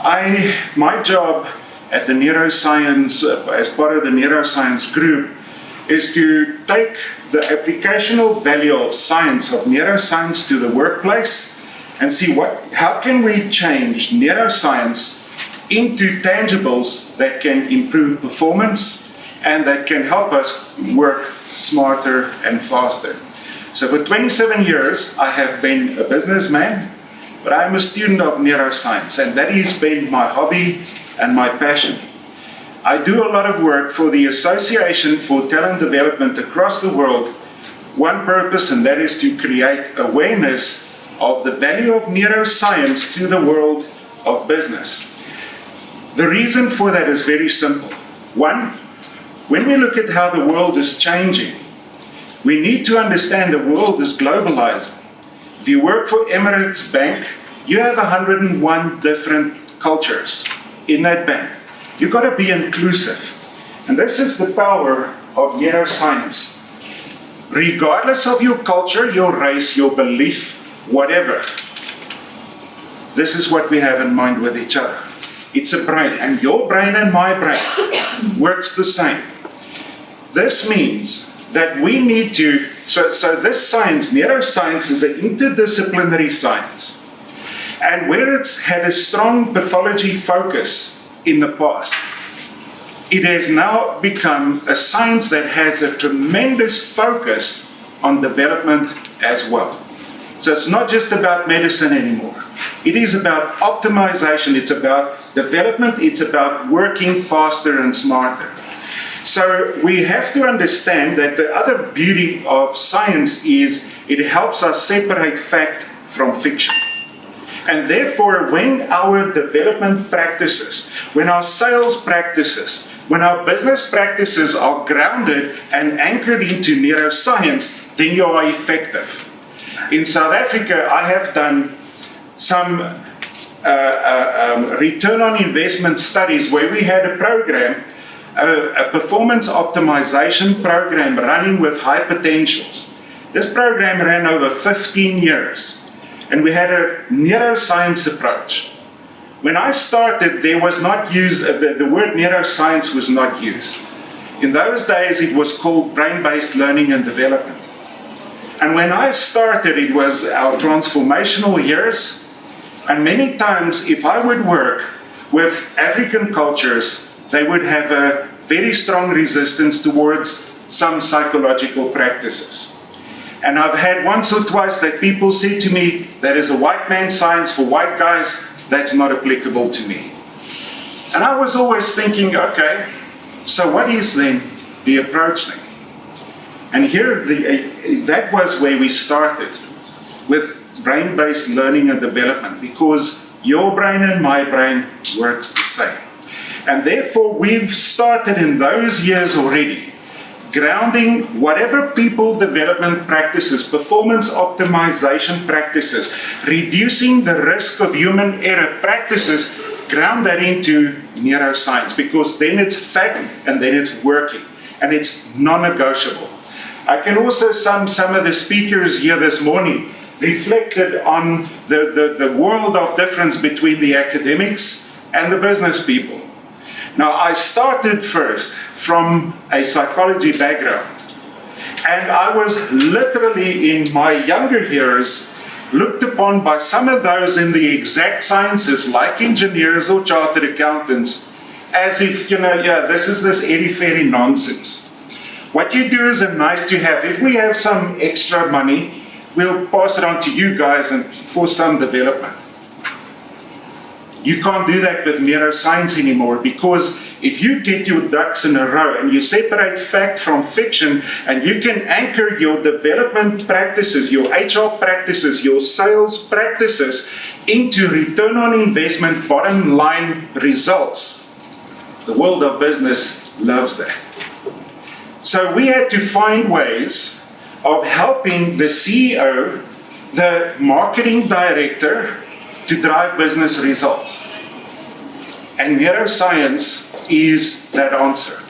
My job at the Neuroscience, as part of the Neuroscience group, is to take the applicational value of science, of neuroscience, to the workplace and see how can we change neuroscience into tangibles that can improve performance and that can help us work smarter and faster. So for 27 years, I have been a businessman, but I'm a student of neuroscience, and that has been my hobby and my passion. I do a lot of work for the Association for Talent Development across the world, one purpose, and that is to create awareness of the value of neuroscience to the world of business. The reason for that is very simple. One, when we look at how the world is changing, we need to understand the world is globalizing. If you work for Emirates Bank, you have 101 different cultures in that bank. You've got to be inclusive. And this is the power of neuroscience. Regardless of your culture, your race, your belief, whatever, this is what we have in mind with each other. It's a brain, and your brain and my brain works the same. This means that we need to, so this science, neuroscience, is an interdisciplinary science. And where it's had a strong pathology focus in the past, it has now become a science that has a tremendous focus on development as well. So it's not just about medicine anymore. It is about optimization, it's about development, it's about working faster and smarter. So we have to understand that the other beauty of science is it helps us separate fact from fiction. And therefore, when our development practices, when our sales practices, when our business practices are grounded and anchored into neuroscience, then you are effective. In South Africa, I have done some return on investment studies where we had a program, a performance optimization program running with high potentials. This program ran over 15 years. And we had a neuroscience approach. When I started, there was not used, the word neuroscience was not used. In those days, it was called brain-based learning and development. And when I started, it was our transformational years. And many times, if I would work with African cultures, they would have a very strong resistance towards some psychological practices. And I've had once or twice that people say to me, that is a white man's science for white guys, that's not applicable to me. And I was always thinking, okay, so what is then the approach then? And here, that was where we started with brain-based learning and development, because your brain and my brain works the same. And therefore, we've started in those years already grounding whatever people development practices, performance optimization practices, reducing the risk of human error practices, ground that into neuroscience, because then it's fact and then it's working and it's non-negotiable. I can also, some of the speakers here this morning reflected on the world of difference between the academics and the business people. Now, I started first from a psychology background, and I was literally in my younger years looked upon by some of those in the exact sciences, like engineers or chartered accountants, as if, this is this airy-fairy nonsense. What you do is a nice to have. If we have some extra money, we'll pass it on to you guys and for some development. You can't do that with neuroscience anymore, because if you get your ducks in a row and you separate fact from fiction, and you can anchor your development practices, your HR practices, your sales practices into return on investment, bottom line results, the world of business loves that. So we had to find ways of helping the CEO, the marketing director, to drive business results. And neuroscience is that answer.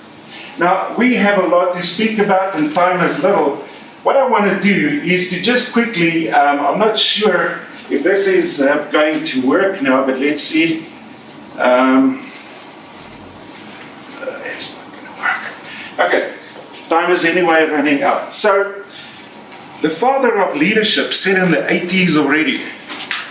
Now, we have a lot to speak about and time is little. What I want to do is to just quickly, I'm not sure if this is going to work now, but let's see. It's not going to work. Okay, time is anyway running out. So, the father of leadership said in the 80s already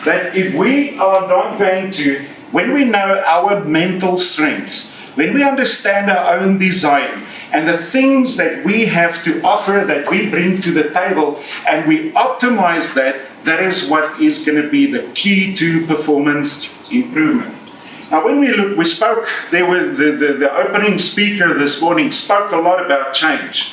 that if we are not going to, when we know our mental strengths, when we understand our own design and the things that we have to offer, that we bring to the table, and we optimize that, that is what is going to be the key to performance improvement. Now, when we look, we spoke, there were the opening speaker this morning spoke a lot about change.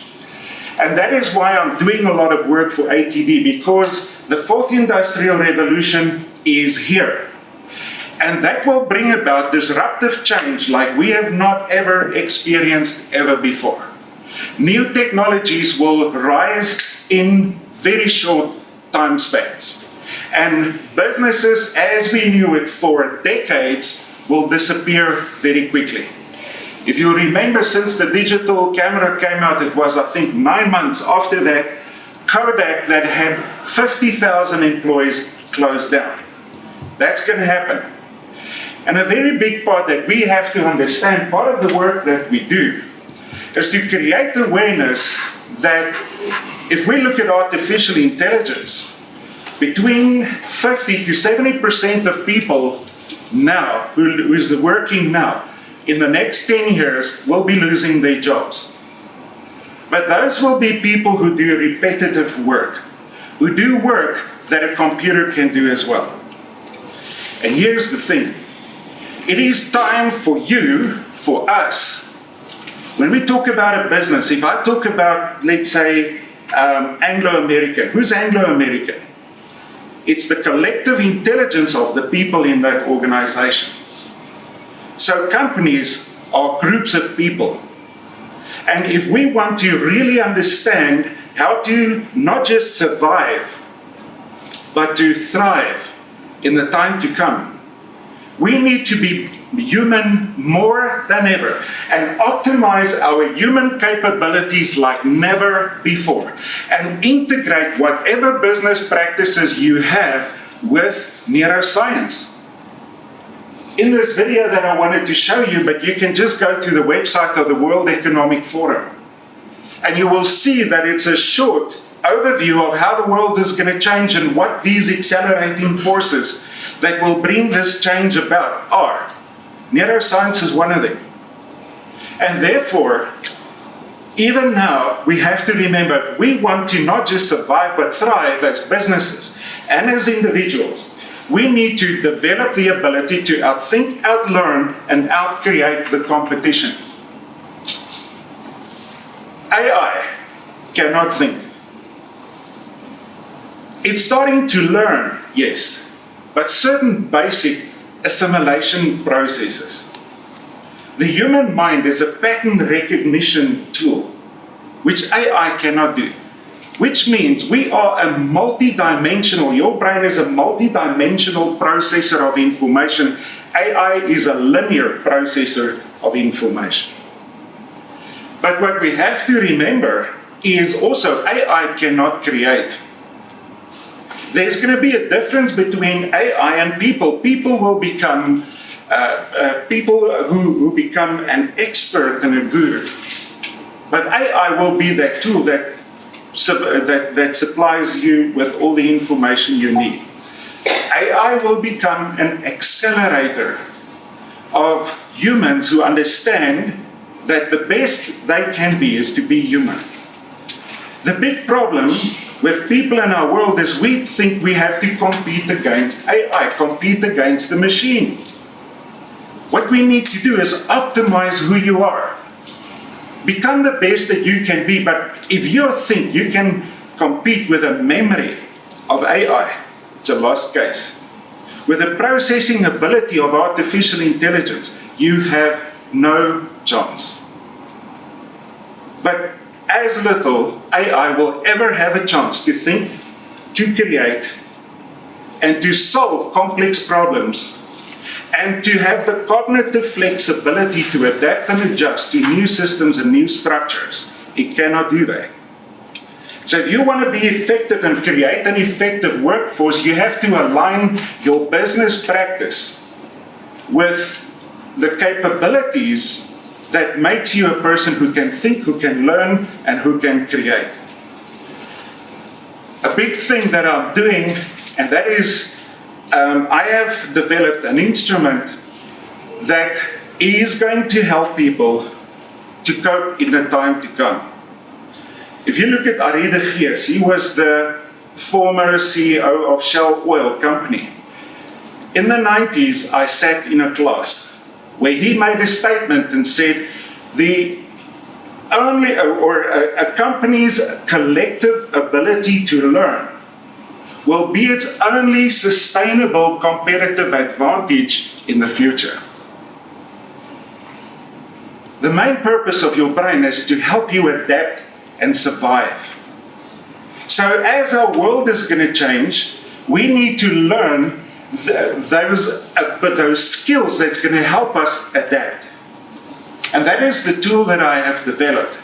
And that is why I'm doing a lot of work for ATD, because the fourth industrial revolution is here. And that will bring about disruptive change like we have not ever experienced ever before. New technologies will rise in very short time spans. And businesses, as we knew it for decades, will disappear very quickly. If you remember, since the digital camera came out, it was, I think, 9 months after that, Kodak, that had 50,000 employees, closed down. That's going to happen. And a very big part that we have to understand, part of the work that we do, is to create awareness that if we look at artificial intelligence, between 50 to 70% of people now, who is working now, in the next 10 years, will be losing their jobs. But those will be people who do repetitive work, who do work that a computer can do as well. And here's the thing. It is time for you, for us, when we talk about a business, if I talk about, let's say, Anglo-American, who's Anglo-American? It's the collective intelligence of the people in that organization. So companies are groups of people. And if we want to really understand how to not just survive, but to thrive in the time to come, we need to be human more than ever and optimize our human capabilities like never before and integrate whatever business practices you have with neuroscience. In this video that I wanted to show you, but you can just go to the website of the World Economic Forum, and you will see that it's a short overview of how the world is going to change and what these accelerating forces that will bring this change about are. Neuroscience is one of them. And therefore, even now, we have to remember, if we want to not just survive but thrive as businesses and as individuals, we need to develop the ability to outthink, outlearn, and outcreate the competition. AI cannot think. It's starting to learn, yes, but certain basic assimilation processes. The human mind is a pattern recognition tool, which AI cannot do. Which means we are a multi-dimensional, your brain is a multi-dimensional processor of information. AI is a linear processor of information. But what we have to remember is also AI cannot create. There's going to be a difference between AI and people. People will become people who become an expert and a guru. But AI will be that tool that supplies you with all the information you need. AI will become an accelerator of humans who understand that the best they can be is to be human. The big problem with people in our world is we think we have to compete against AI, compete against the machine. What we need to do is optimize who you are. Become the best that you can be, but if you think you can compete with a memory of AI, it's a lost case. With the processing ability of artificial intelligence, you have no chance. But as little AI will ever have a chance to think, to create, and to solve complex problems, and to have the cognitive flexibility to adapt and adjust to new systems and new structures. It cannot do that. So if you want to be effective and create an effective workforce, you have to align your business practice with the capabilities that makes you a person who can think, who can learn, and who can create. A big thing that I'm doing, and that is, I have developed an instrument that is going to help people to cope in the time to come. If you look at Ari de Gees, he was the former CEO of Shell Oil Company. In the 90s, I sat in a class where he made a statement and said, a company's collective ability to learn will be its only sustainable competitive advantage in the future. The main purpose of your brain is to help you adapt and survive. So as our world is going to change, we need to learn those skills that's going to help us adapt. And that is the tool that I have developed.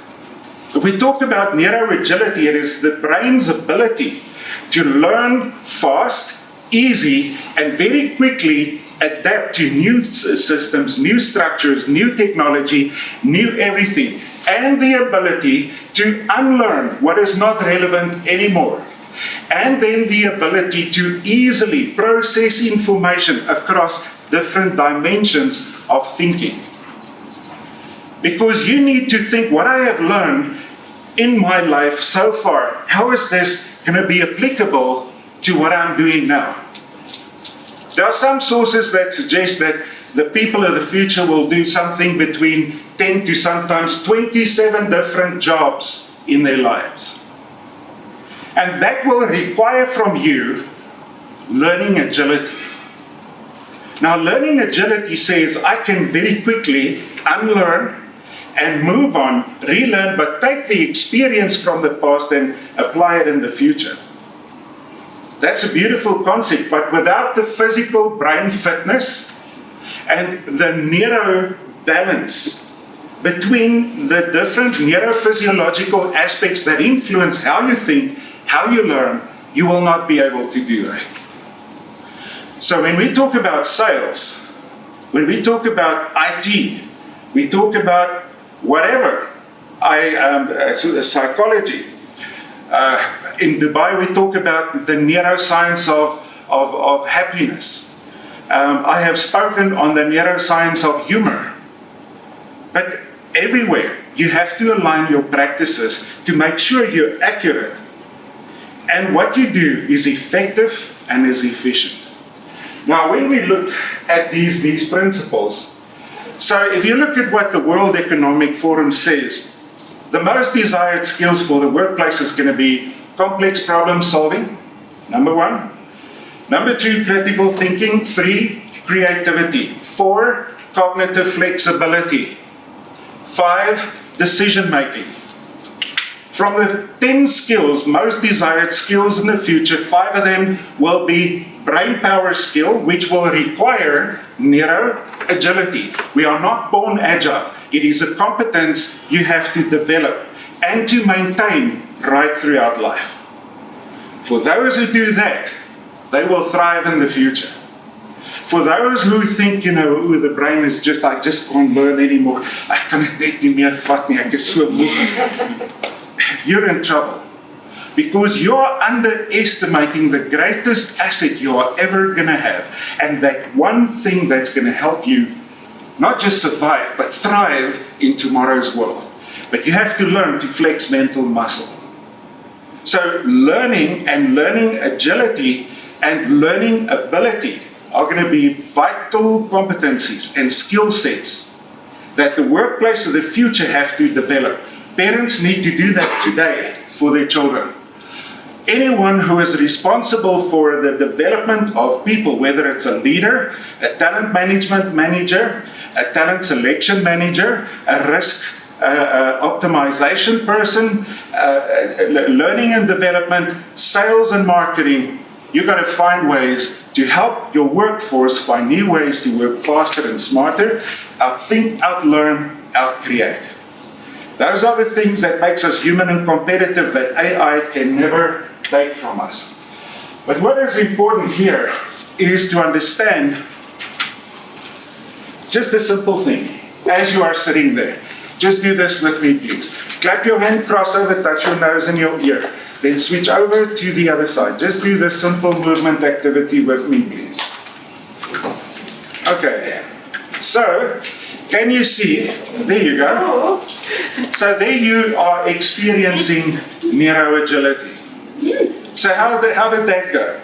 If we talk about neuroagility, it is the brain's ability to learn fast, easy, and very quickly adapt to new systems, new structures, new technology, new everything, and the ability to unlearn what is not relevant anymore. And then the ability to easily process information across different dimensions of thinking. Because you need to think, what I have learned in my life so far, how is this going to be applicable to what I'm doing now? There are some sources that suggest that the people of the future will do something between 10 to sometimes 27 different jobs in their lives. And that will require from you learning agility. Now, learning agility says I can very quickly unlearn and move on, relearn, but take the experience from the past and apply it in the future. That's a beautiful concept, but without the physical brain fitness and the neuro balance between the different neurophysiological aspects that influence how you think, how you learn, you will not be able to do that. So when we talk about sales, when we talk about IT, we talk about whatever, psychology. In Dubai, we talk about the neuroscience of happiness. I have spoken on the neuroscience of humor. But everywhere, you have to align your practices to make sure you're accurate. And what you do is effective and is efficient. Now, when we look at these principles, so if you look at what the World Economic Forum says, the most desired skills for the workplace is going to be complex problem solving, number 1. Number 2, critical thinking. 3, creativity. 4, cognitive flexibility. 5, decision making. From the 10 skills, most desired skills in the future, 5 of them will be brain power skill, which will require neuro-agility. We are not born agile. It is a competence you have to develop and to maintain right throughout life. For those who do that, they will thrive in the future. For those who think, the brain is just, I just can't learn anymore. I can't take nie meer vat nie, ek is so moeg. You're in trouble. Because you're underestimating the greatest asset you are ever going to have. And that one thing that's going to help you not just survive, but thrive in tomorrow's world. But you have to learn to flex mental muscle. So learning agility and learning ability are going to be vital competencies and skill sets that the workplace of the future have to develop. Parents need to do that today for their children. Anyone who is responsible for the development of people, whether it's a leader, a talent management manager, a talent selection manager, a risk optimization person, learning and development, sales and marketing, you've got to find ways to help your workforce find new ways to work faster and smarter, outthink, outlearn, outcreate. Those are the things that makes us human and competitive that AI can never take from us. But what is important here is to understand Just a simple thing. As you are sitting there, just do this with me, please. Clap your hand, cross over, touch your nose and your ear. Then switch over to the other side. Just do this simple movement activity with me, please. Okay. So, can you see? There you go. So there you are experiencing neuroagility. So how did that go?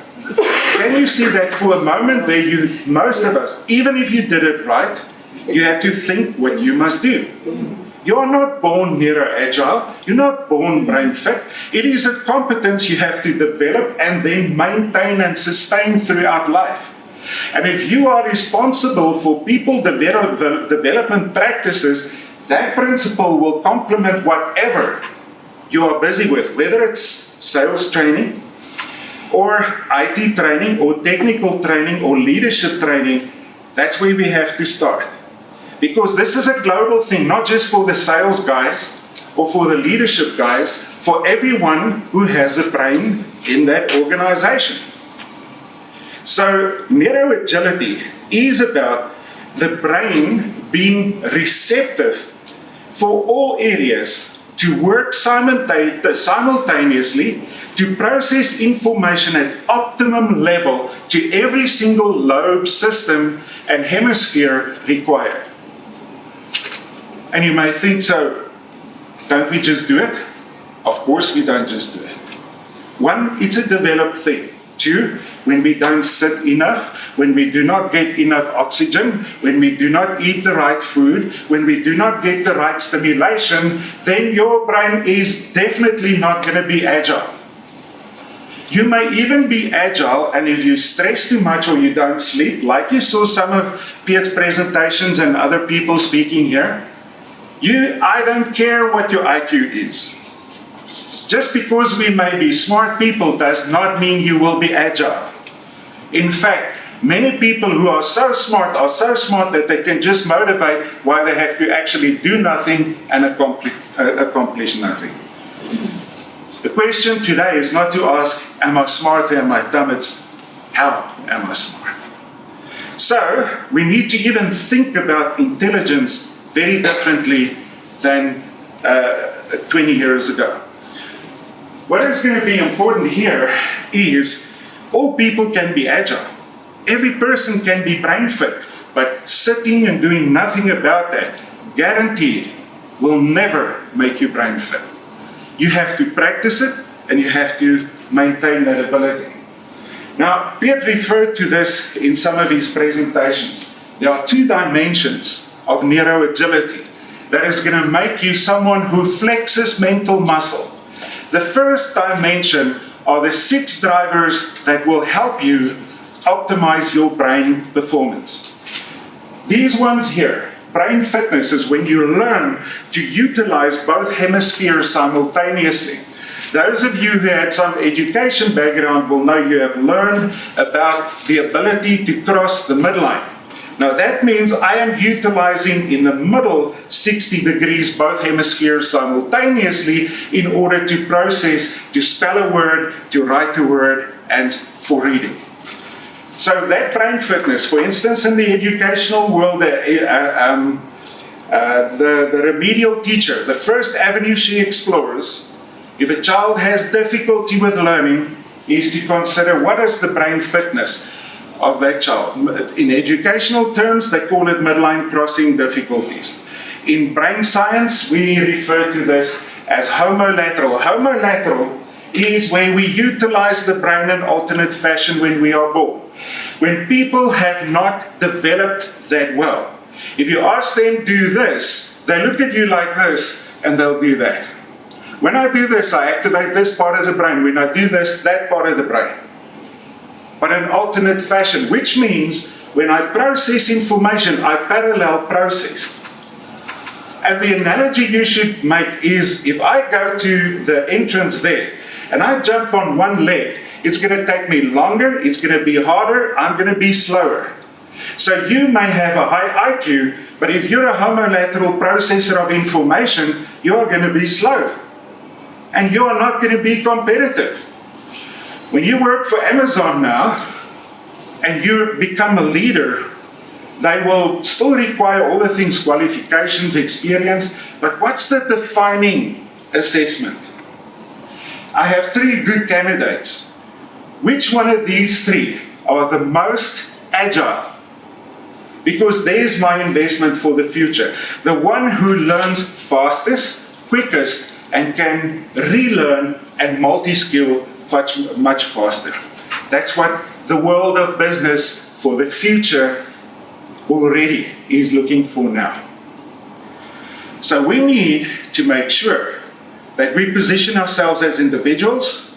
Can you see that for a moment there, most of us, even if you did it right, you had to think what you must do. You're not born neuroagile, you're not born brain fit. It is a competence you have to develop and then maintain and sustain throughout life. And if you are responsible for people development practices, that principle will complement whatever you are busy with, whether it's sales training, or IT training, or technical training, or leadership training. That's where we have to start. Because this is a global thing, not just for the sales guys, or for the leadership guys, for everyone who has a brain in that organization. So neuroagility is about the brain being receptive for all areas to work simultaneously to process information at optimum level to every single lobe, system, and hemisphere required. And you may think, so don't we just do it? Of course we don't just do it. One, it's a developed thing. Two, when we don't sit enough, when we do not get enough oxygen, when we do not eat the right food, when we do not get the right stimulation, then your brain is definitely not going to be agile. You may even be agile, and if you stress too much or you don't sleep, like you saw some of Piet's presentations and other people speaking here, I don't care what your IQ is. Just because we may be smart people does not mean you will be agile. In fact, many people who are so smart that they can just motivate while they have to actually do nothing and accomplish nothing. The question today is not to ask, am I smart or am I dumb? It's, how am I smart? So, we need to even think about intelligence very differently than 20 years ago. What is going to be important here is all people can be agile. Every person can be brain fit, but sitting and doing nothing about that, guaranteed, will never make you brain fit. You have to practice it and you have to maintain that ability. Now, Piet referred to this in some of his presentations. There are 2 dimensions of neuroagility that is going to make you someone who flexes mental muscle. The first dimension are the 6 drivers that will help you optimize your brain performance. These ones here, brain fitness, is when you learn to utilize both hemispheres simultaneously. Those of you who had some education background will know you have learned about the ability to cross the midline. Now that means I am utilizing in the middle 60 degrees both hemispheres simultaneously in order to process, to spell a word, to write a word, and for reading. So that brain fitness, for instance, in the educational world, the remedial teacher, the first avenue she explores, if a child has difficulty with learning, is to consider what is the brain fitness of that child. In educational terms, they call it midline crossing difficulties. In brain science, we refer to this as homolateral. Homolateral is where we utilize the brain in alternate fashion when we are born. When people have not developed that well. If you ask them, do this, they look at you like this, and they'll do that. When I do this, I activate this part of the brain. When I do this, that part of the brain. But in alternate fashion, which means when I process information, I parallel process. And the analogy you should make is, if I go to the entrance there, and I jump on one leg, it's going to take me longer, it's going to be harder, I'm going to be slower. So you may have a high IQ, but if you're a homolateral processor of information, you're going to be slow. And you are not going to be competitive. When you work for Amazon now, and you become a leader, They will still require all the things, qualifications, experience, but what's the defining assessment? I have 3 good candidates. Which one of these 3 are the most agile? Because there's my investment for the future. The one who learns fastest, quickest, and can relearn and multi-skill much faster. That's what the world of business for the future already is looking for now. So we need to make sure that we position ourselves as individuals,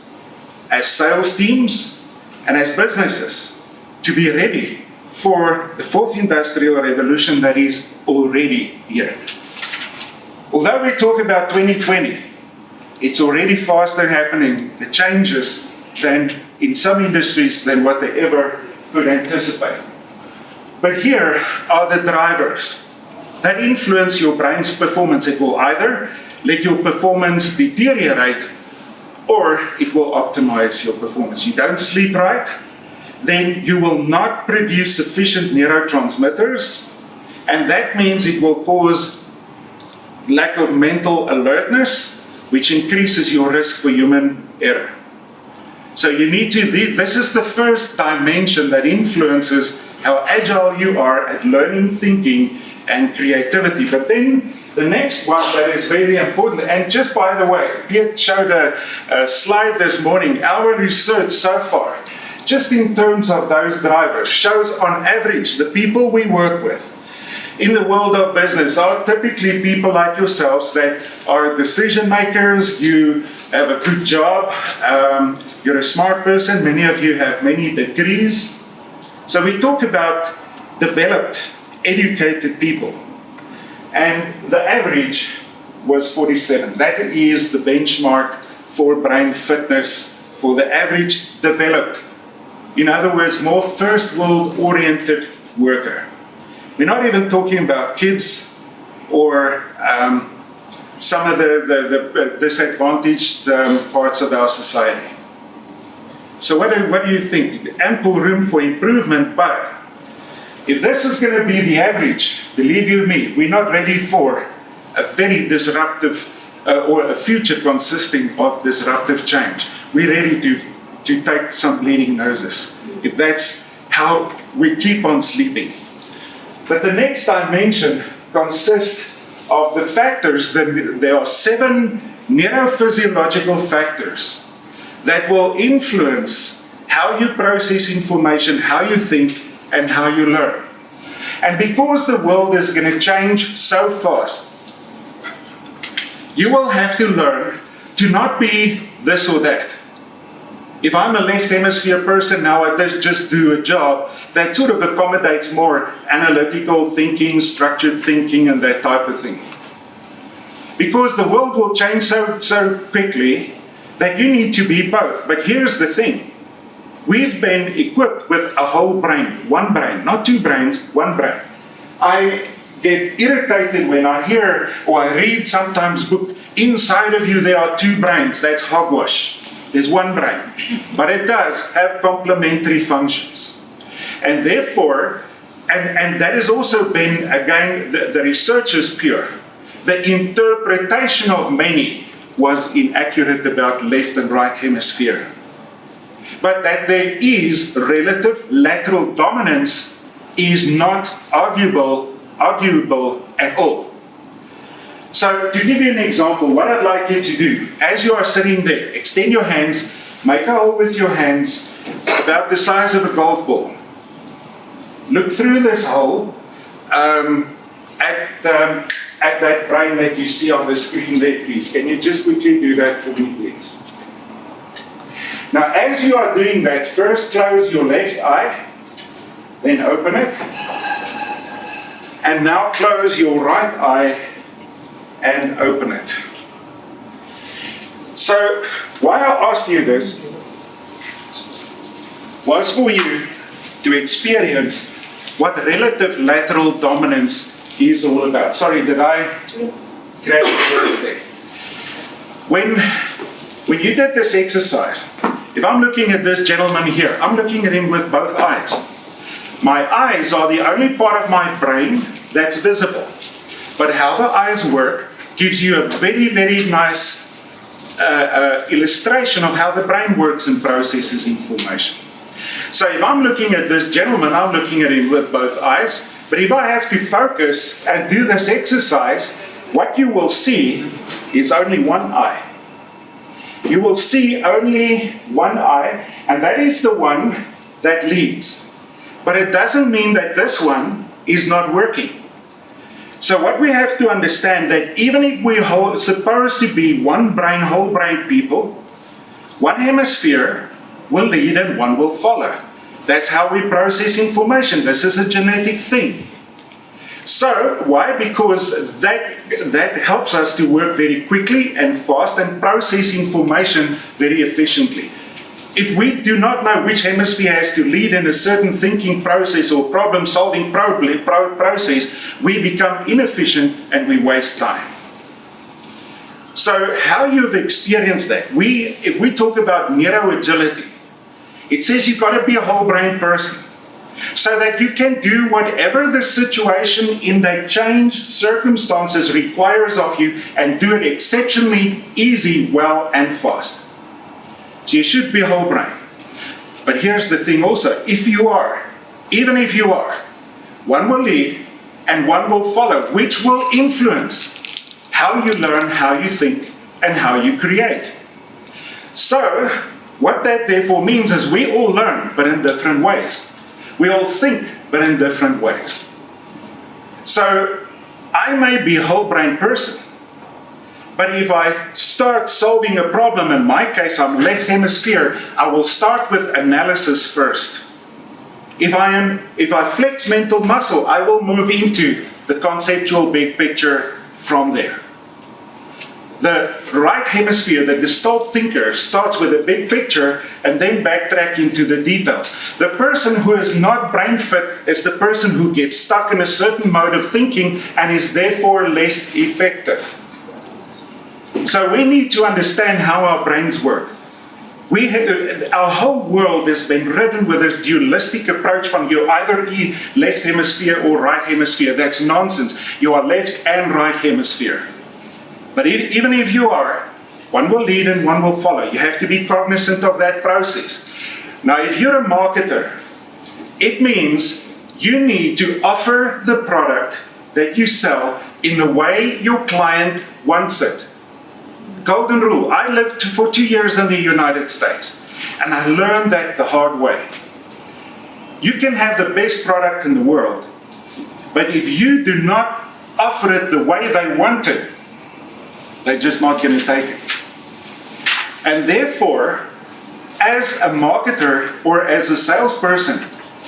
as sales teams, and as businesses to be ready for the 4th industrial revolution that is already here. Although we talk about 2020, it's already faster happening, the changes, than in some industries than what they ever could anticipate. But here are the drivers that influence your brain's performance. It will either let your performance deteriorate or it will optimize your performance. You don't sleep right, then you will not produce sufficient neurotransmitters, and that means it will cause lack of mental alertness, which increases your risk for human error. So you need to, this is the first dimension that influences how agile you are at learning, thinking, and creativity. But then the next one that is very important, and just by the way, Piet showed a slide this morning, our research so far, just in terms of those drivers, shows on average the people we work with in the world of business are typically people like yourselves that are decision makers, you have a good job, you're a smart person, many of you have many degrees. So we talk about developed, educated people. And the average was 47. That is the benchmark for brain fitness for the average developed. In other words, more first world oriented worker. We're not even talking about kids or some of the disadvantaged parts of our society. So what do you think? Ample room for improvement, but if this is going to be the average, believe you me, we're not ready for a very disruptive or a future consisting of disruptive change. We're ready to take some bleeding noses, if that's how we keep on sleeping. But the next dimension consists of the factors, there are 7 neurophysiological factors that will influence how you process information, how you think, and how you learn. And because the world is going to change so fast, you will have to learn to not be this or that. If I'm a left hemisphere person now, I just do a job that sort of accommodates more analytical thinking, structured thinking, and that type of thing. Because the world will change so quickly that you need to be both. But here's the thing. We've been equipped with a whole brain, one brain, not 2 brains, 1 brain. I get irritated when I hear or I read sometimes book, inside of you there are 2 brains. That's hogwash. There's 1 brain. But it does have complementary functions. And therefore, and that has also been, again, the research is pure. The interpretation of many was inaccurate about left and right hemisphere. But that there is relative lateral dominance is not arguable at all. So to give you an example, what I'd like you to do, as you are sitting there, extend your hands, make a hole with your hands about the size of a golf ball. Look through this hole at that brain that you see on the screen there, please. Can you just quickly do that for me, please? Now, as you are doing that, first close your left eye, then open it. And now close your right eye and open it. So, why I asked you this was for you to experience what relative lateral dominance is all about. Sorry, did I grab the words there? When you did this exercise, if I'm looking at this gentleman here, I'm looking at him with both eyes. My eyes are the only part of my brain that's visible. But how the eyes work gives you a very, very nice illustration of how the brain works and processes information. So if I'm looking at this gentleman, I'm looking at him with both eyes. But if I have to focus and do this exercise, what you will see is only one eye. You will see only one eye, and that is the one that leads. But it doesn't mean that this one is not working. So what we have to understand that even if we're supposed to be one brain, whole brain people, one hemisphere will lead and one will follow. That's how we process information. This is a genetic thing. So why? Because that helps us to work very quickly and fast and process information very efficiently. If we do not know which hemisphere has to lead in a certain thinking process or problem-solving process, we become inefficient and we waste time. So how you've experienced that? If we talk about neuroagility, it says you've got to be a whole brain person so that you can do whatever the situation in that changed circumstances requires of you and do it exceptionally easy, well, and fast. So you should be whole brain. But here's the thing also, even if you are, one will lead and one will follow, which will influence how you learn, how you think, and how you create. So what that therefore means is we all learn, but in different ways. We all think, but in different ways. So I may be a whole brain person, but if I start solving a problem, in my case, I'm left hemisphere, I will start with analysis first. If I flex mental muscle, I will move into the conceptual big picture from there. The right hemisphere, the Gestalt thinker, starts with a big picture and then backtrack into the details. The person who is not brain fit is the person who gets stuck in a certain mode of thinking and is therefore less effective. So we need to understand how our brains work. Our whole world has been ridden with this dualistic approach from you either left hemisphere or right hemisphere. That's nonsense. You are left and right hemisphere. But even if you are, one will lead and one will follow. You have to be cognizant of that process. Now, if you're a marketer, it means you need to offer the product that you sell in the way your client wants it. Golden rule. I lived for 2 years in the United States, and I learned that the hard way. You can have the best product in the world, but if you do not offer it the way they want it, they're just not going to take it. And therefore, as a marketer or as a salesperson,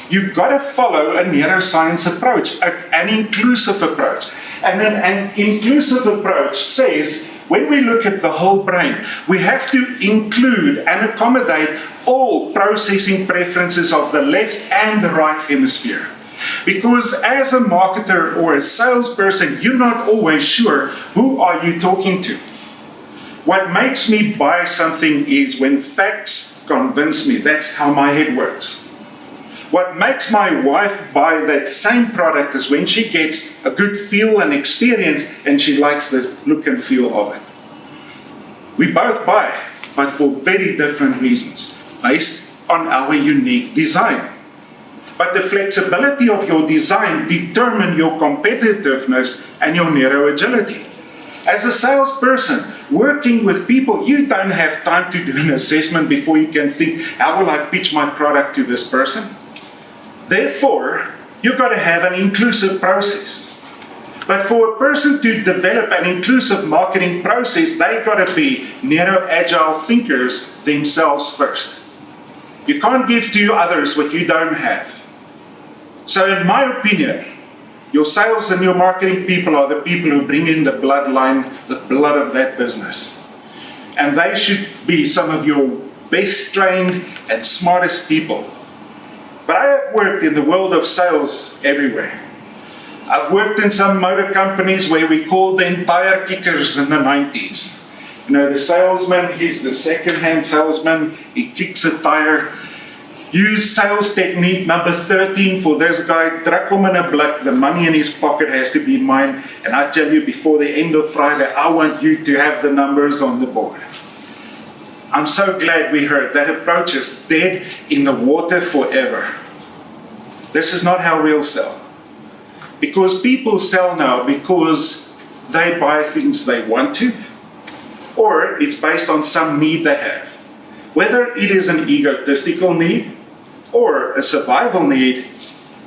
you've got to follow a neuroscience approach, an inclusive approach. And an inclusive approach says, when we look at the whole brain, we have to include and accommodate all processing preferences of the left and the right hemisphere. Because as a marketer or a salesperson, you're not always sure who are you talking to. What makes me buy something is when facts convince me. That's how my head works. What makes my wife buy that same product is when she gets a good feel and experience and she likes the look and feel of it. We both buy, but for very different reasons, based on our unique design. But the flexibility of your design determines your competitiveness and your neuroagility. As a salesperson, working with people, you don't have time to do an assessment before you can think, how will I pitch my product to this person? Therefore, you've got to have an inclusive process. But for a person to develop an inclusive marketing process, they've got to be neuro-agile thinkers themselves first. You can't give to others what you don't have. So in my opinion, your sales and your marketing people are the people who bring in the bloodline, the blood of that business. And they should be some of your best trained and smartest people. But I have worked in the world of sales everywhere. I've worked in some motor companies where we called them tire kickers in the 90s. You know, the salesman, he's the second-hand salesman, he kicks a tire. Use sales technique number 13 for this guy. Druk hom in 'n blik. The money in his pocket has to be mine. And I tell you, before the end of Friday, I want you to have the numbers on the board. I'm so glad we heard that approach is dead in the water forever. This is not how we'll sell. Because people sell now because they buy things they want to, or it's based on some need they have. Whether it is an egotistical need or a survival need,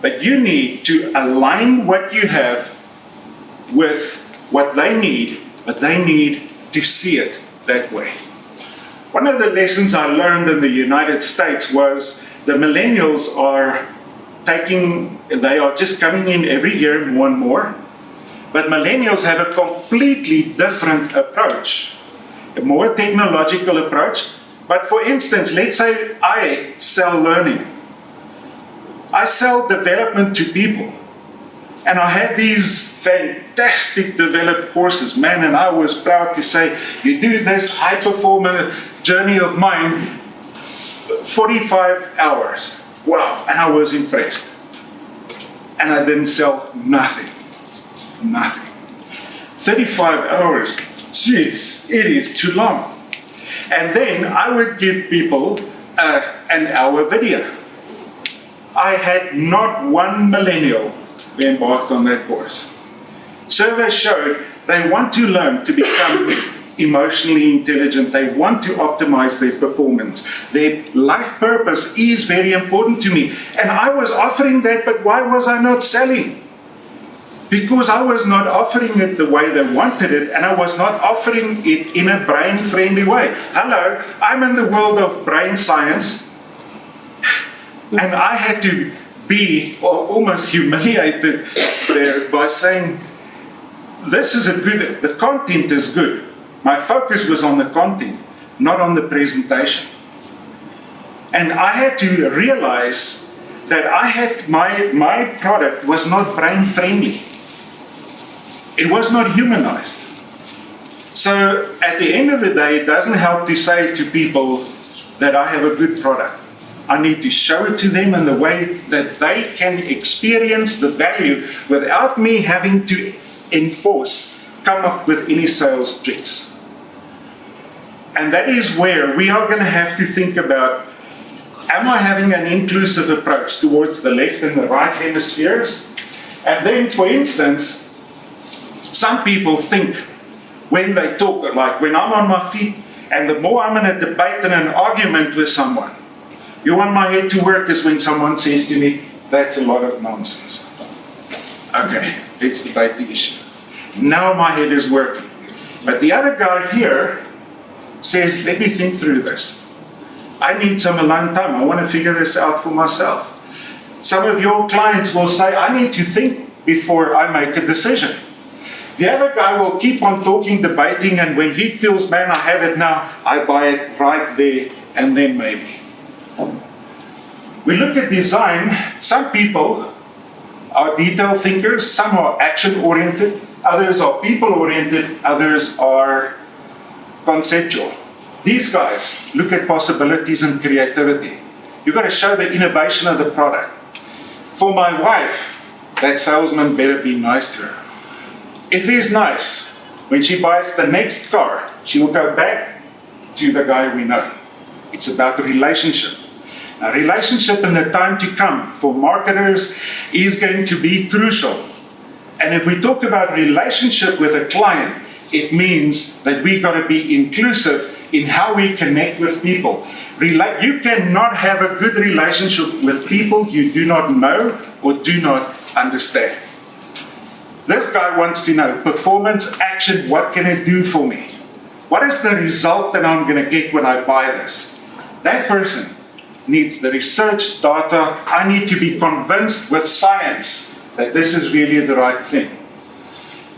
but you need to align what you have with what they need, but they need to see it that way. One of the lessons I learned in the United States was the millennials they are just coming in every year more and more, but millennials have a completely different approach, a more technological approach. But for instance, let's say I sell learning. I sell development to people. And I had these fantastic developed courses, man, and I was proud to say, you do this high performer journey of mine, 45 hours. Wow, and I was impressed. And I didn't sell nothing. Nothing. 35 hours, jeez, it is too long. And then I would give people an hour video. I had not one millennial who embarked on that course. Surveys showed they want to learn to become emotionally intelligent. They want to optimize their performance. Their life purpose is very important to me. And I was offering that, but why was I not selling? Because I was not offering it the way they wanted it, and I was not offering it in a brain-friendly way. Hello, I'm in the world of brain science, and I had to be almost humiliated there by saying, the content is good. My focus was on the content, not on the presentation. And I had to realize that my product was not brain-friendly. It was not humanized. So at the end of the day, it doesn't help to say to people that I have a good product. I need to show it to them in the way that they can experience the value without me having to come up with any sales tricks. And that is where we are going to have to think about, am I having an inclusive approach towards the left and the right hemispheres? And then, for instance, some people think when they talk, like when I'm on my feet, and the more I'm in a debate and an argument with someone, you want my head to work is when someone says to me, that's a lot of nonsense. Okay, let's debate the issue. Now my head is working. But the other guy here says, let me think through this. I need some alone time. I want to figure this out for myself. Some of your clients will say, I need to think before I make a decision. The other guy will keep on talking, debating, and when he feels, man, I have it now, I buy it right there, and then maybe. We look at design. Some people are detail thinkers, some are action-oriented, others are people-oriented, others are conceptual. These guys look at possibilities and creativity. You've got to show the innovation of the product. For my wife, that salesman better be nice to her. If he's nice, when she buys the next car, she will go back to the guy we know. It's about the relationship. A relationship in the time to come for marketers is going to be crucial. And if we talk about relationship with a client, it means that we've got to be inclusive in how we connect with people. You cannot have a good relationship with people you do not know or do not understand. This guy wants to know, performance, action, what can it do for me? What is the result that I'm going to get when I buy this? That person needs the research data. I need to be convinced with science that this is really the right thing.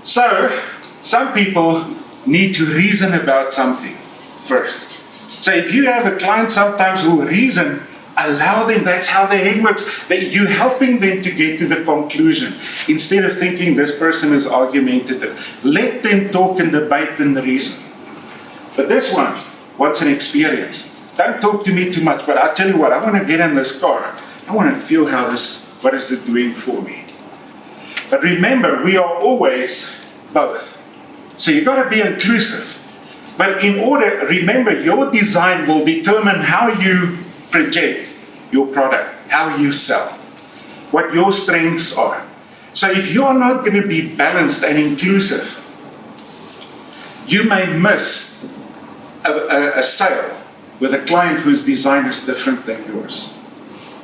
So, some people need to reason about something first. So if you have a client sometimes who reason, allow them, that's how their head works. That you're helping them to get to the conclusion. Instead of thinking this person is argumentative. Let them talk and debate and reason. But this one wants an experience. don't talk to me too much, but I'll tell you what, I want to get in this car. I want to feel what is it doing for me. But remember, we are always both. So you've got to be inclusive. But remember, your design will determine how you project your product, how you sell, what your strengths are. So if you are not going to be balanced and inclusive, you may miss a sale with a client whose design is different than yours,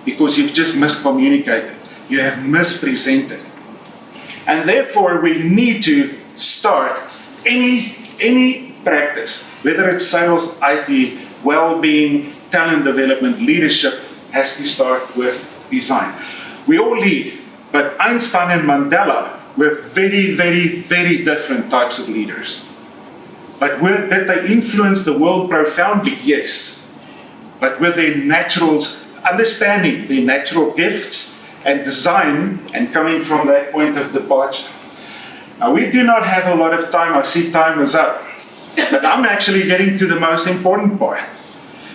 because you've just miscommunicated, you have mispresented. And therefore we need to start any practice, whether it's sales, IT, well-being, talent development, leadership, has to start with design. We all lead, but Einstein and Mandela were very, very, very different types of leaders. But did they influence the world profoundly? Yes. But with their natural understanding, their natural gifts and design, and coming from that point of departure. Now, we do not have a lot of time. I see time is up. But I'm actually getting to the most important part.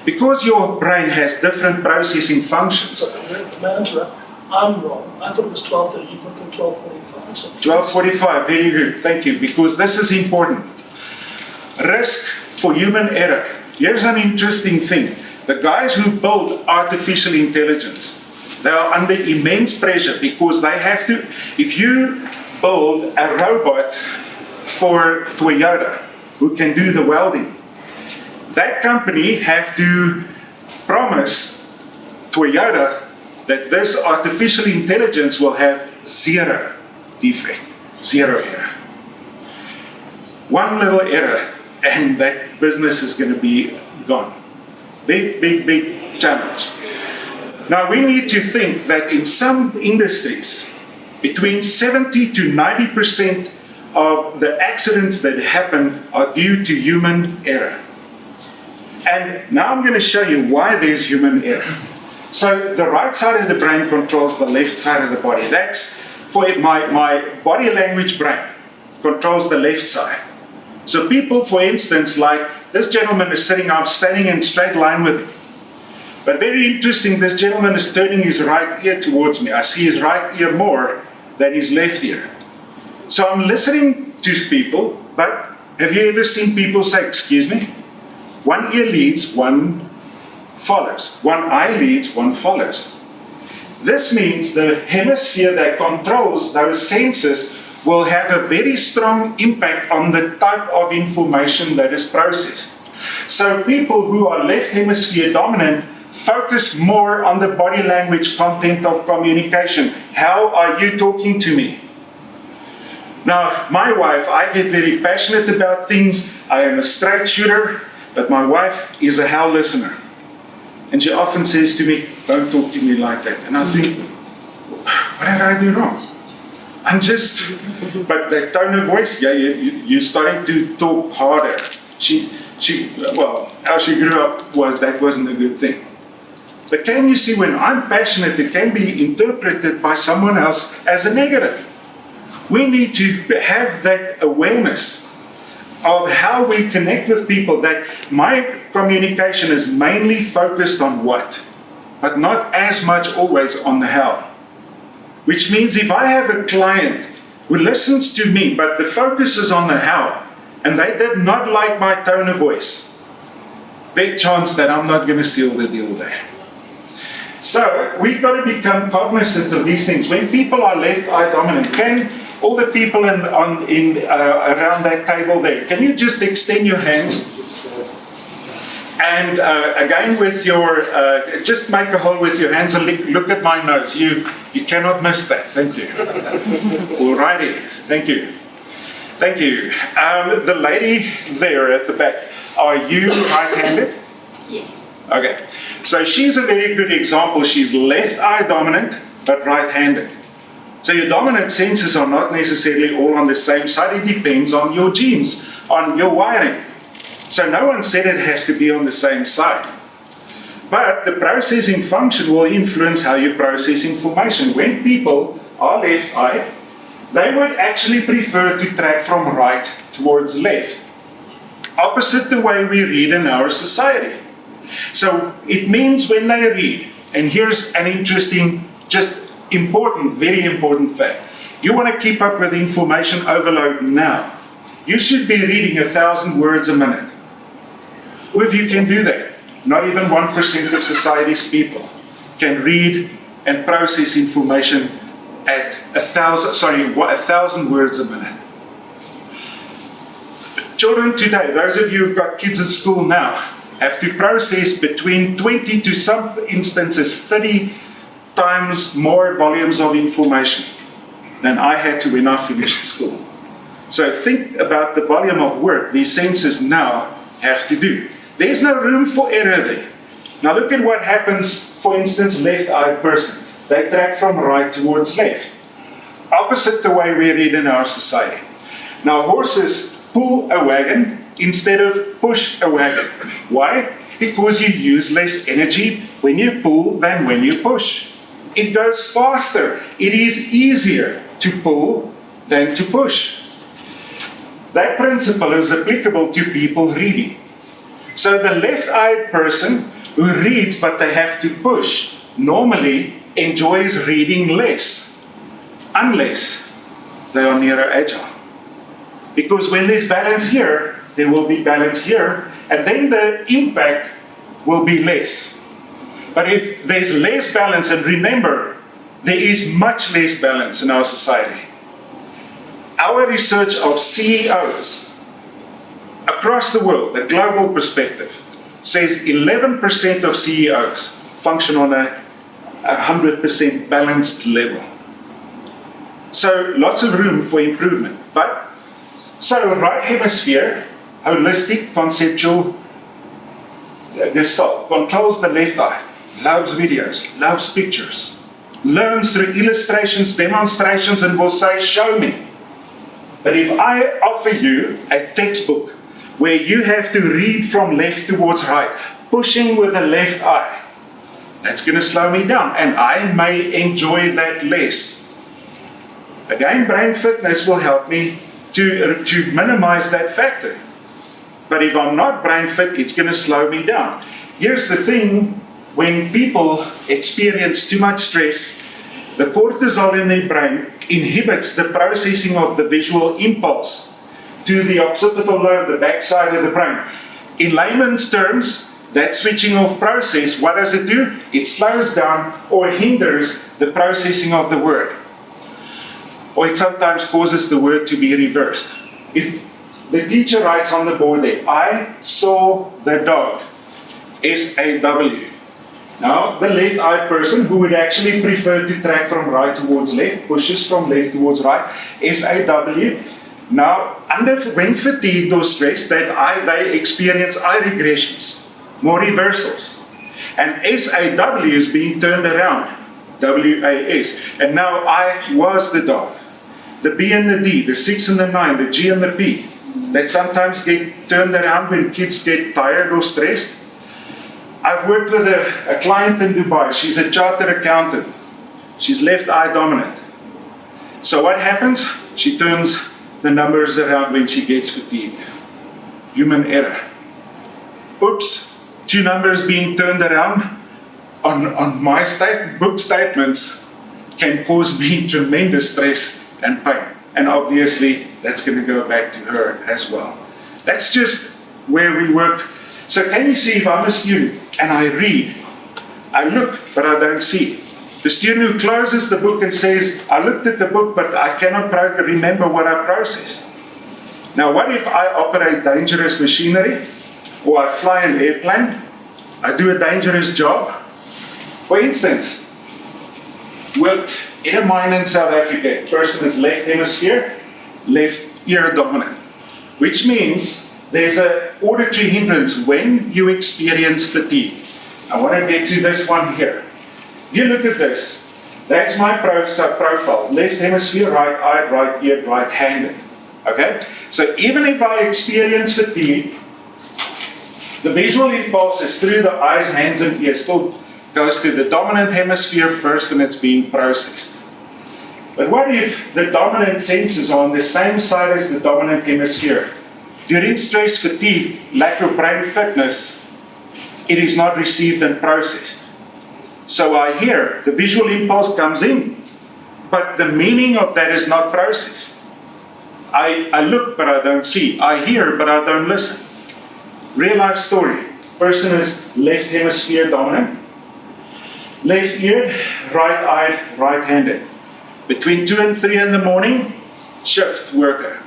Because your brain has different processing functions. So, may I interrupt? I'm wrong. I thought it was 12:30. You put them 12:45. So 12:45. Very good. Thank you. Because this is important. Risk for human error. Here's an interesting thing. The guys who build artificial intelligence, they are under immense pressure because they have to, if you build a robot for Toyota who can do the welding, that company have to promise Toyota that this artificial intelligence will have zero defect, zero error. One little error and that business is going to be gone. Big, big, big challenge. Now we need to think that in some industries, between 70 to 90% of the accidents that happen are due to human error. And now I'm going to show you why there's human error. So the right side of the brain controls the left side of the body. That's for my body language brain controls the left side. So people, for instance, like this gentleman is sitting, I'm standing in straight line with him. But very interesting, this gentleman is turning his right ear towards me. I see his right ear more than his left ear. So I'm listening to people, but have you ever seen people say, excuse me? One ear leads, one follows. One eye leads, one follows. This means the hemisphere that controls those senses will have a very strong impact on the type of information that is processed. So people who are left hemisphere dominant focus more on the body language content of communication. How are you talking to me? Now, my wife, I get very passionate about things. I am a straight shooter, but my wife is a hell listener. And she often says to me, don't talk to me like that. And I think, what did I do wrong? I'm just, but that tone of voice, yeah, you're starting to talk harder. Well, how she grew up, that wasn't a good thing. But can you see, when I'm passionate, it can be interpreted by someone else as a negative. We need to have that awareness of how we connect with people, that my communication is mainly focused on what, but not as much always on the how. Which means if I have a client who listens to me, but the focus is on the how, and they did not like my tone of voice, big chance that I'm not going to seal the deal there. So we've got to become cognizant of these things. When people are left eye dominant, can all the people around that table there, can you just extend your hands? And again with your, just make a hole with your hands and look at my nose. You cannot miss that. Thank you. Alrighty. Thank you. Thank you. The lady there at the back, are you right-handed? Yes. Okay. So she's a very good example. She's left eye dominant, but right-handed. So your dominant senses are not necessarily all on the same side. It depends on your genes, on your wiring. So no one said it has to be on the same side. But the processing function will influence how you process information. When people are left-eyed, they would actually prefer to track from right towards left, opposite the way we read in our society. So it means when they read, and here's an interesting, just important, very important fact. You want to keep up with information overload now. You should be reading 1,000 words a minute. Who of you can do that? Not even 1% of society's people can read and process information at 1,000 words a minute. Children today, those of you who've got kids at school now, have to process between 20 to some instances 30 times more volumes of information than I had to when I finished school. So think about the volume of work these senses now have to do. There's no room for error there. Now look at what happens, for instance, left-eyed person. They track from right towards left. Opposite the way we read in our society. Now horses pull a wagon instead of push a wagon. Why? Because you use less energy when you pull than when you push. It goes faster. It is easier to pull than to push. That principle is applicable to people reading. So the left-eyed person who reads but they have to push normally enjoys reading less, unless they are neuroagile. Because when there's balance here, there will be balance here, and then the impact will be less. But if there's less balance, and remember, there is much less balance in our society. Our research of CEOs across the world, a global perspective, says 11% of CEOs function on a 100% balanced level. So lots of room for improvement. So right hemisphere, holistic, conceptual, gestalt, controls the left eye, loves videos, loves pictures, learns through illustrations, demonstrations, and will say, show me. But if I offer you a textbook where you have to read from left towards right, pushing with the left eye, that's going to slow me down, and I may enjoy that less. Again, brain fitness will help me to minimize that factor. But if I'm not brain fit, it's going to slow me down. Here's the thing, when people experience too much stress, the cortisol in their brain inhibits the processing of the visual impulse to the occipital lobe, the backside of the brain. In layman's terms, that switching off process, what does it do? It slows down or hinders the processing of the word. Or it sometimes causes the word to be reversed. If the teacher writes on the board there, I saw the dog, S-A-W. Now, the left-eyed person who would actually prefer to track from right towards left, pushes from left towards right, S-A-W. Now, when fatigued or stressed, they experience eye regressions, more reversals. And S-A-W is being turned around, W-A-S. And now I was the dog. The B and the D, the 6 and the 9, the G and the P, that sometimes get turned around when kids get tired or stressed. I've worked with a client in Dubai. She's a chartered accountant. She's left eye dominant. So what happens? She turns the numbers around when she gets fatigued. Human error. Oops, 2 numbers being turned around on my book statements can cause me tremendous stress and pain. And obviously, that's going to go back to her as well. That's just where we work. So can you see, if I'm a student and I read, I look, but I don't see. The student who closes the book and says, I looked at the book, but I cannot remember what I processed. Now, what if I operate dangerous machinery, or I fly an airplane, I do a dangerous job? For instance, worked in a mine in South Africa. The person is left hemisphere, left ear dominant, which means there's an auditory hindrance when you experience fatigue. I want to get to this one here. If you look at this, that's my profile. Left hemisphere, right eye, right ear, right-handed. Okay? So even if I experience fatigue, the visual impulses through the eyes, hands, and ears still goes to the dominant hemisphere first, and it's being processed. But what if the dominant senses are on the same side as the dominant hemisphere? During stress, fatigue, lack of brain fitness, it is not received and processed. So I hear, the visual impulse comes in, but the meaning of that is not processed. I look, but I don't see. I hear, but I don't listen. Real life story. Person is left hemisphere dominant, left-eared, right-eyed, right-handed. Between 2 and 3 in the morning, shift worker.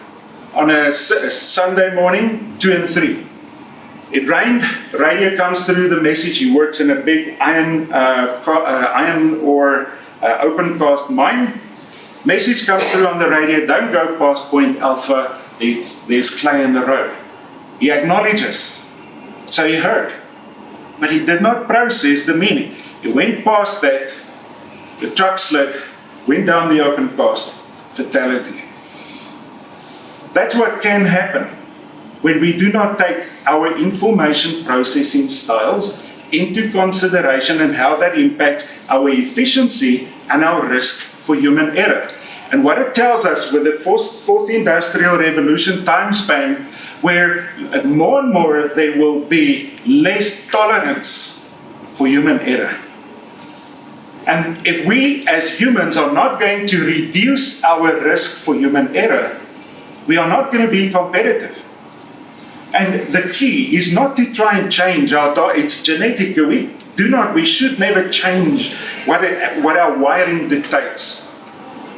On a Sunday morning, 2 and 3. It rained, radio comes through the message. He works in a big iron or open cast mine. Message comes through on the radio, don't go past point Alpha, there's clay in the road. He acknowledges, so he heard, but he did not process the meaning. He went past that, the truck slid, went down the open cast, fatality. That's what can happen when we do not take our information processing styles into consideration and how that impacts our efficiency and our risk for human error. And what it tells us with the fourth industrial revolution time span, where more and more there will be less tolerance for human error. And if we as humans are not going to reduce our risk for human error, we are not going to be competitive. And the key is not to try and change it's genetic. We should never change what our wiring dictates.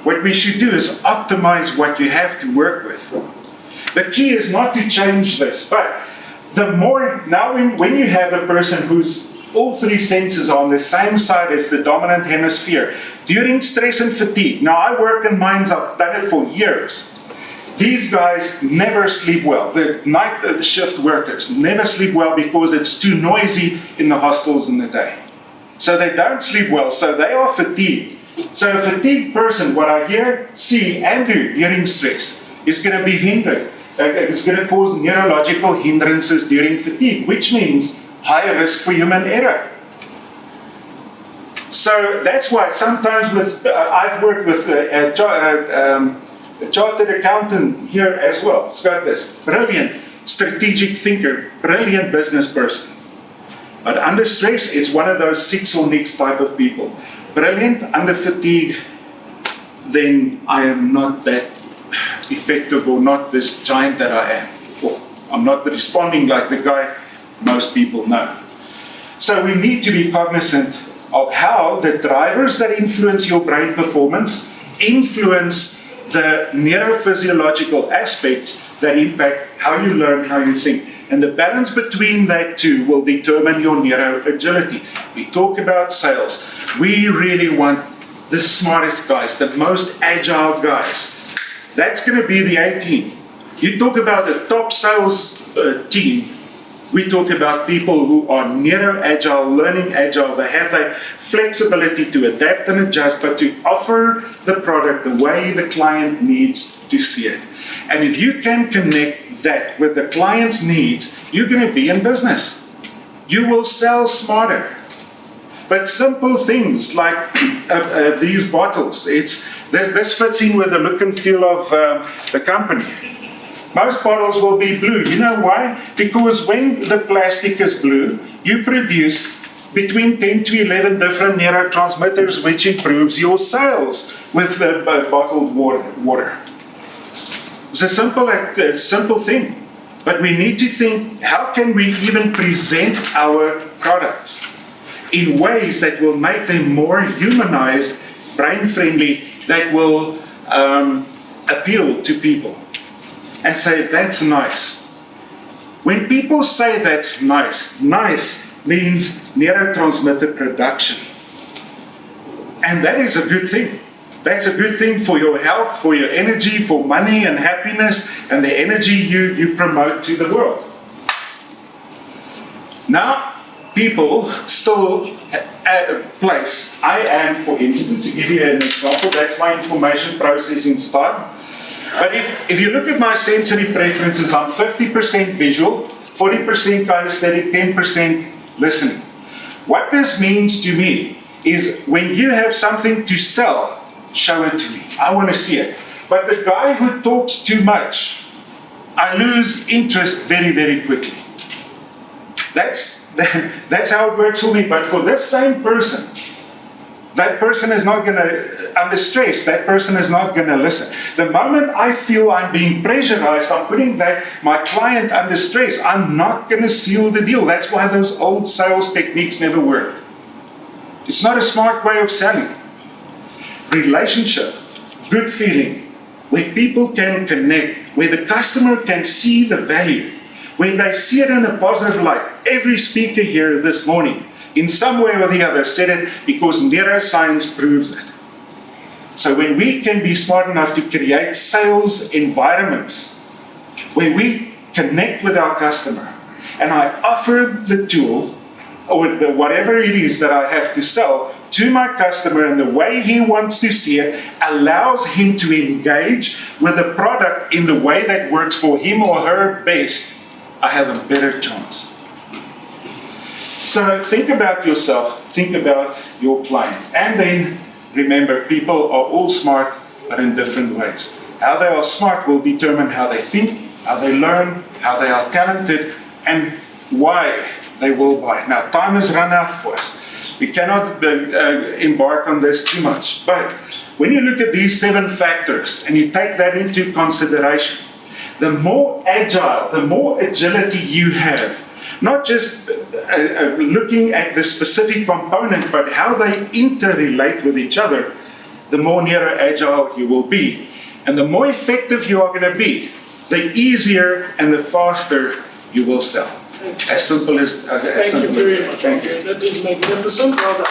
What we should do is optimize what you have to work with. The key is not to change this, but the more, now when you have a person who's all 3 senses are on the same side as the dominant hemisphere, during stress and fatigue, now I work in mines, I've done it for years. These guys never sleep well. The night shift workers never sleep well because it's too noisy in the hostels in the day. So they don't sleep well, so they are fatigued. So a fatigued person, what I hear, see, and do during stress is going to be hindered. It's going to cause neurological hindrances during fatigue, which means higher risk for human error. So that's why sometimes I've worked with a chartered accountant here as well. Scott this, brilliant strategic thinker, brilliant business person. But under stress, it's one of those 6 or nix type of people. Brilliant, under fatigue, then I am not that effective or not this giant that I am. Or I'm not responding like the guy most people know. So we need to be cognizant of how the drivers that influence your brain performance influence the neurophysiological aspects that impact how you learn, how you think. And the balance between that two will determine your neuro-agility. We talk about sales. We really want the smartest guys, the most agile guys. That's going to be the A team. You talk about the top sales team. We talk about people who are neuro-agile, learning agile. They have that flexibility to adapt and adjust, but to offer the product the way the client needs to see it. And if you can connect that with the client's needs, you're going to be in business. You will sell smarter. But simple things like these bottles, this fits in with the look and feel of the company. Most bottles will be blue. You know why? Because when the plastic is blue, you produce between 10 to 11 different neurotransmitters, which improves your sales with the bottled water. It's a simple thing. But we need to think, how can we even present our products in ways that will make them more humanized, brain-friendly, that will appeal to people? And say, that's nice. When people say that's nice, nice means neurotransmitter production. And that is a good thing. That's a good thing for your health, for your energy, for money and happiness, and the energy you promote to the world. Now, people still place. I am, for instance, to give you an example, that's my information processing style. But if you look at my sensory preferences, I'm 50% visual, 40% kinesthetic, 10% listening. What this means to me is when you have something to sell, show it to me. I want to see it. But the guy who talks too much, I lose interest very, very quickly. That's that's how it works for me. But for this same person, that person is not going to, under stress, that person is not going to listen. The moment I feel I'm being pressurized, I'm putting my client under stress, I'm not going to seal the deal. That's why those old sales techniques never work. It's not a smart way of selling. Relationship, good feeling, where people can connect, where the customer can see the value, where they see it in a positive light. Every speaker here this morning, in some way or the other, said it because neuroscience proves it. So when we can be smart enough to create sales environments where we connect with our customer, and I offer the tool or whatever it is that I have to sell to my customer in the way he wants to see it, allows him to engage with the product in the way that works for him or her best, I have a better chance. So think about yourself, think about your client, and then remember, people are all smart, but in different ways. How they are smart will determine how they think, how they learn, how they are talented, and why they will buy. Now, time has run out for us. We cannot embark on this too much. But when you look at these 7 factors and you take that into consideration, the more agile, the more agility you have, not just looking at the specific component, but how they interrelate with each other, the more neuro-agile you will be. And the more effective you are going to be, the easier and the faster you will sell. As simple as Thank you very much. That is magnificent. Well done.